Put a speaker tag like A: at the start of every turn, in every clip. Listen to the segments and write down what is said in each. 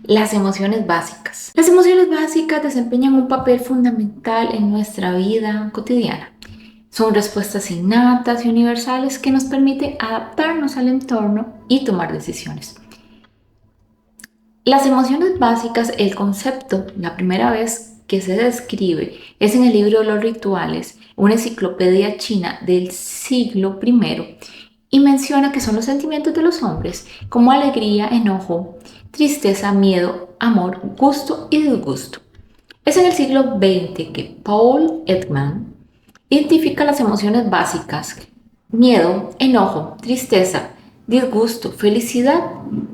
A: Las emociones básicas. Las emociones básicas desempeñan un papel fundamental en nuestra vida cotidiana. Son respuestas innatas y universales que nos permiten adaptarnos al entorno y tomar decisiones. Las emociones básicas, el concepto, la primera vez que se describe es en el libro Los Rituales, una enciclopedia china del siglo I, y menciona que son los sentimientos de los hombres como alegría, enojo, tristeza, miedo, amor, gusto y disgusto. Es en el siglo XX que Paul Ekman identifica las emociones básicas: miedo, enojo, tristeza, disgusto, felicidad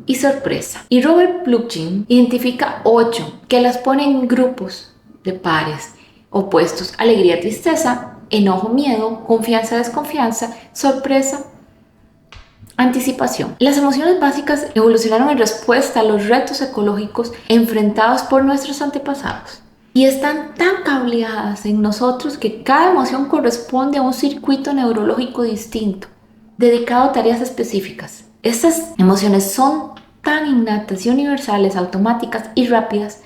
A: y sorpresa. Y Robert Plutchik identifica 8 que las pone en grupos de pares opuestos: alegría, tristeza, enojo, miedo, confianza, desconfianza, sorpresa, anticipación. Las emociones básicas evolucionaron en respuesta a los retos ecológicos enfrentados por nuestros antepasados. Y están tan cableadas en nosotros que cada emoción corresponde a un circuito neurológico distinto, dedicado a tareas específicas. Estas emociones son tan innatas y universales, automáticas y rápidas,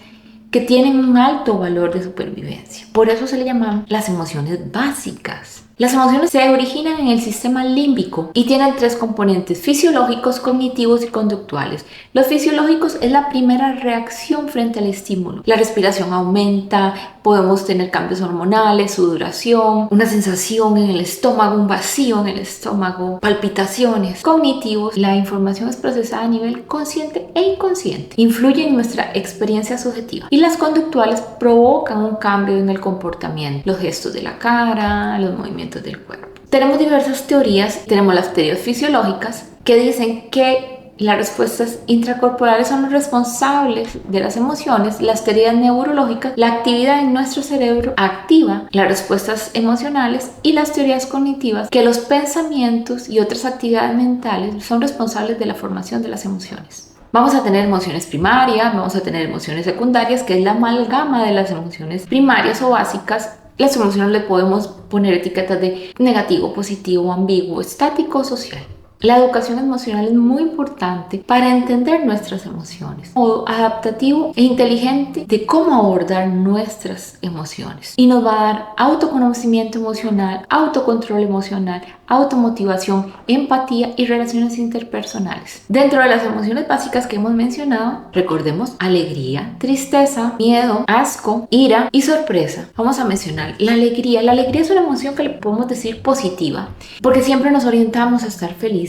A: que tienen un alto valor de supervivencia. Por eso se le llaman las emociones básicas. Las emociones se originan en el sistema límbico y tienen 3 componentes: fisiológicos, cognitivos y conductuales. Los fisiológicos es la primera reacción frente al estímulo. La respiración aumenta, podemos tener cambios hormonales, sudoración, una sensación en el estómago, un vacío en el estómago, palpitaciones. Cognitivos, la información es procesada a nivel consciente e inconsciente. Influye en nuestra experiencia subjetiva. Y las conductuales provocan un cambio en el comportamiento, los gestos de la cara, los movimientos del cuerpo. Tenemos diversas teorías. Tenemos las teorías fisiológicas que dicen que las respuestas intracorporales son los responsables de las emociones. Las teorías neurológicas, la actividad en nuestro cerebro activa las respuestas emocionales, y las teorías cognitivas, que los pensamientos y otras actividades mentales son responsables de la formación de las emociones. Vamos a tener emociones primarias, vamos a tener emociones secundarias, que es la amalgama de las emociones primarias o básicas. Las emociones le podemos poner etiquetas de negativo, positivo, ambiguo, estático o social. La educación emocional es muy importante para entender nuestras emociones, modo adaptativo e inteligente de cómo abordar nuestras emociones, y nos va a dar autoconocimiento emocional, autocontrol emocional, automotivación, empatía y relaciones interpersonales. Dentro de las emociones básicas que hemos mencionado, recordemos alegría, tristeza, miedo, asco, ira y sorpresa. Vamos a mencionar la alegría. La alegría es una emoción que le podemos decir positiva, porque siempre nos orientamos a estar felices.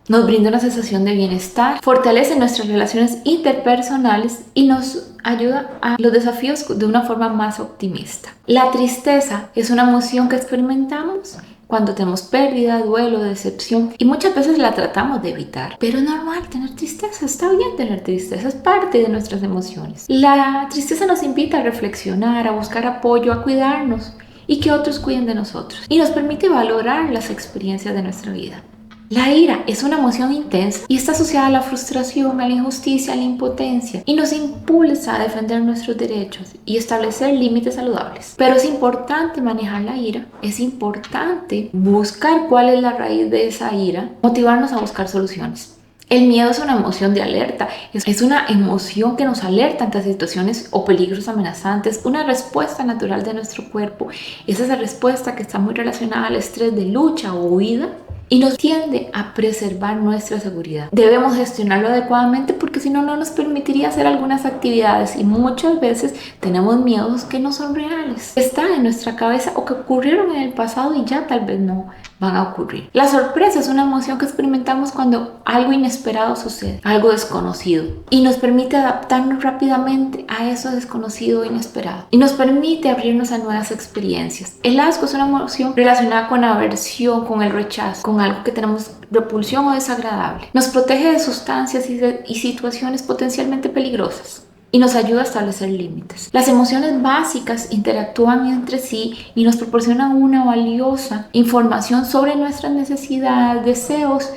A: Nos brinda una sensación de bienestar, fortalece nuestras relaciones interpersonales y nos ayuda a los desafíos de una forma más optimista. La tristeza es una emoción que experimentamos cuando tenemos pérdida, duelo, decepción, y muchas veces la tratamos de evitar. Pero es normal tener tristeza, está bien tener tristeza, es parte de nuestras emociones. La tristeza nos invita a reflexionar, a buscar apoyo, a cuidarnos y que otros cuiden de nosotros, y nos permite valorar las experiencias de nuestra vida. La ira es una emoción intensa y está asociada a la frustración, a la injusticia, a la impotencia, y nos impulsa a defender nuestros derechos y establecer límites saludables. Pero es importante manejar la ira, es importante buscar cuál es la raíz de esa ira, motivarnos a buscar soluciones. El miedo es una emoción de alerta, es una emoción que nos alerta ante situaciones o peligros amenazantes, una respuesta natural de nuestro cuerpo. Es esa respuesta que está muy relacionada al estrés de lucha o huida, y nos tiende a preservar nuestra seguridad. Debemos gestionarlo adecuadamente, porque si no, no nos permitiría hacer algunas actividades, y muchas veces tenemos miedos que no son reales, están en nuestra cabeza o que ocurrieron en el pasado y ya tal vez no van a ocurrir. La sorpresa es una emoción que experimentamos cuando algo inesperado sucede, algo desconocido, y nos permite adaptarnos rápidamente a eso desconocido o inesperado, y nos permite abrirnos a nuevas experiencias. El asco es una emoción relacionada con la aversión, con el rechazo, con algo que tenemos repulsión o desagradable. Nos protege de sustancias y situaciones potencialmente peligrosas, y nos ayuda a establecer límites. Las emociones básicas interactúan entre sí y nos proporcionan una valiosa información sobre nuestras necesidades, deseos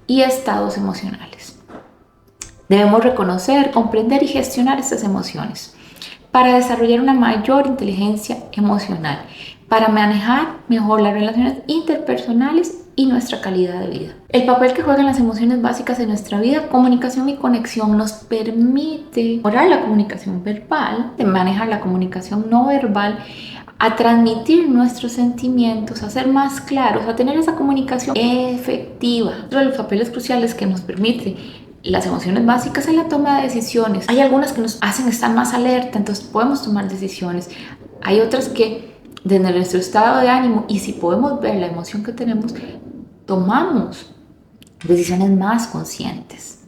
A: y estados emocionales. Debemos reconocer, comprender y gestionar estas emociones para desarrollar una mayor inteligencia emocional, para manejar mejor las relaciones interpersonales y nuestra calidad de vida. El papel que juegan las emociones básicas en nuestra vida, comunicación y conexión, nos permite mejorar la comunicación verbal, de manejar la comunicación no verbal, a transmitir nuestros sentimientos, a ser más claros, a tener esa comunicación efectiva. Otro de los papeles cruciales que nos permite las emociones básicas es la toma de decisiones. Hay algunas que nos hacen estar más alerta, entonces podemos tomar decisiones. Hay otras que desde nuestro estado de ánimo, y si podemos ver la emoción que tenemos, tomamos decisiones más conscientes.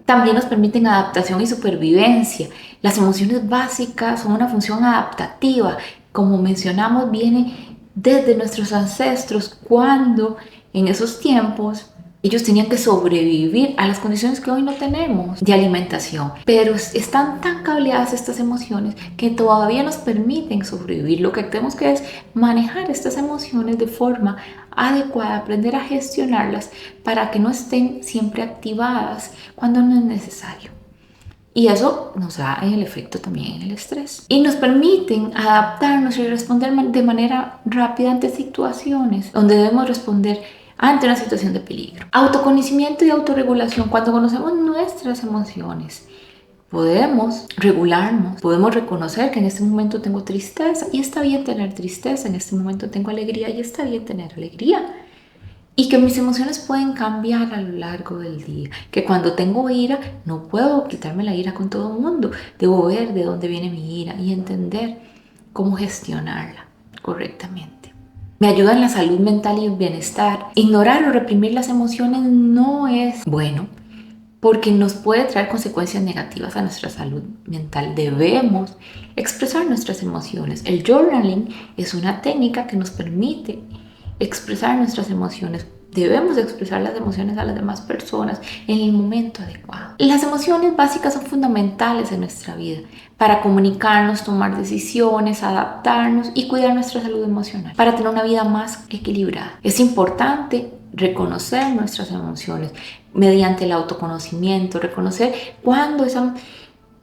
A: También nos permiten adaptación y supervivencia. Las emociones básicas son una función adaptativa. Como mencionamos, viene desde nuestros ancestros, cuando en esos tiempos ellos tenían que sobrevivir a las condiciones que hoy no tenemos de alimentación. Pero están tan cableadas estas emociones que todavía nos permiten sobrevivir. Lo que tenemos que es manejar estas emociones de forma adecuada, aprender a gestionarlas para que no estén siempre activadas cuando no es necesario. Y eso nos da el efecto también en el estrés. Y nos permiten adaptarnos y responder de manera rápida ante situaciones donde debemos responder ante una situación de peligro. Autoconocimiento y autorregulación. Cuando conocemos nuestras emociones, podemos regularnos, podemos reconocer que en este momento tengo tristeza y está bien tener tristeza, en este momento tengo alegría y está bien tener alegría. Y que mis emociones pueden cambiar a lo largo del día. Que cuando tengo ira, no puedo quitarme la ira con todo el mundo. Debo ver de dónde viene mi ira y entender cómo gestionarla correctamente. Me ayuda en la salud mental y el bienestar. Ignorar o reprimir las emociones no es bueno, porque nos puede traer consecuencias negativas a nuestra salud mental. Debemos expresar nuestras emociones. El journaling es una técnica que nos permite expresar nuestras emociones. Debemos expresar las emociones a las demás personas en el momento adecuado. Las emociones básicas son fundamentales en nuestra vida para comunicarnos, tomar decisiones, adaptarnos y cuidar nuestra salud emocional, para tener una vida más equilibrada. Es importante reconocer nuestras emociones mediante el autoconocimiento, reconocer cuándo esa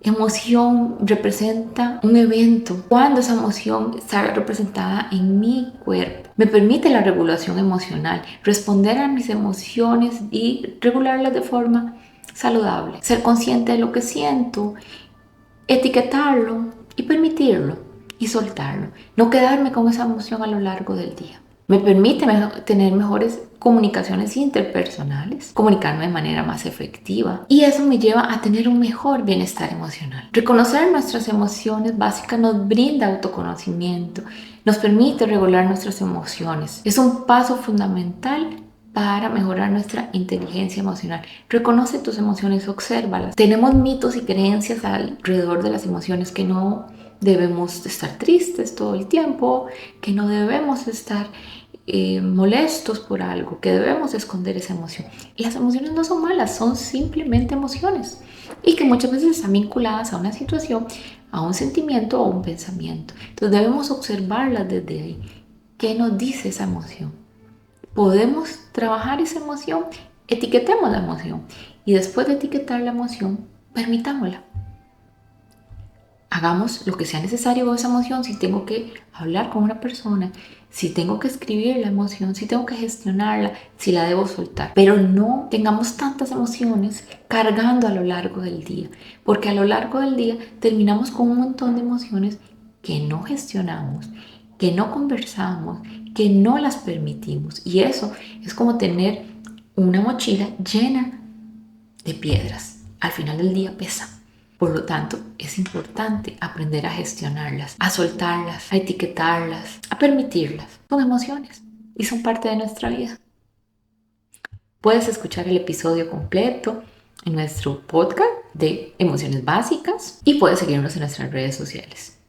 A: emoción representa un evento, cuando esa emoción está representada en mi cuerpo. Me permite la regulación emocional, responder a mis emociones y regularlas de forma saludable. Ser consciente de lo que siento, etiquetarlo y permitirlo y soltarlo. No quedarme con esa emoción a lo largo del día. Me permite tener mejores comunicaciones interpersonales, comunicarme de manera más efectiva, y eso me lleva a tener un mejor bienestar emocional. Reconocer nuestras emociones básicas nos brinda autoconocimiento, nos permite regular nuestras emociones. Es un paso fundamental para mejorar nuestra inteligencia emocional. Reconoce tus emociones, obsérvalas. Tenemos mitos y creencias alrededor de las emociones, que no debemos estar tristes todo el tiempo, que no debemos estar molestos por algo, que debemos esconder esa emoción. Las emociones no son malas, son simplemente emociones, y que muchas veces están vinculadas a una situación, a un sentimiento o a un pensamiento. Entonces debemos observarlas desde ahí. ¿Qué nos dice esa emoción? Podemos trabajar esa emoción, etiquetemos la emoción, y después de etiquetar la emoción, permitámosla. Hagamos lo que sea necesario con esa emoción. Si tengo que hablar con una persona, si tengo que escribir la emoción, si tengo que gestionarla, si la debo soltar. Pero no tengamos tantas emociones cargando a lo largo del día, porque a lo largo del día terminamos con un montón de emociones que no gestionamos, que no conversamos, que no las permitimos. Y eso es como tener una mochila llena de piedras. Al final del día pesa. Por lo tanto, es importante aprender a gestionarlas, a soltarlas, a etiquetarlas, a permitirlas. Son emociones y son parte de nuestra vida. Puedes escuchar el episodio completo en nuestro podcast de Emociones Básicas y puedes seguirnos en nuestras redes sociales.